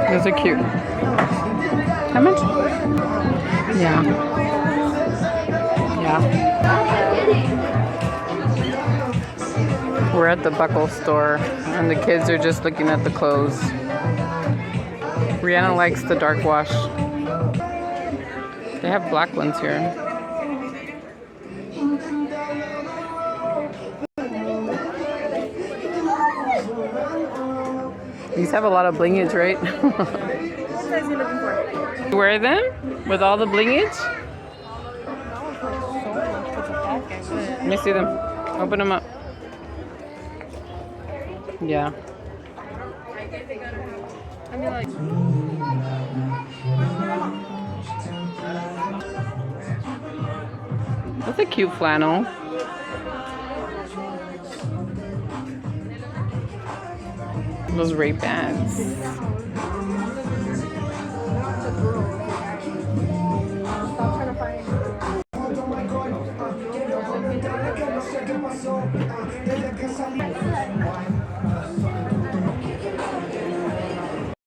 Those are cute. How much? Yeah. Yeah. We're at the Buckle store, and the kids are just looking at the clothes. Rihanna likes the dark wash. They have black ones here. These have a lot of blingage, right? What size are you looking for? You wear them with all the blingage? Let me see them. Open them up. Yeah. I mean, like. That's a cute flannel. Those Ray-Bans.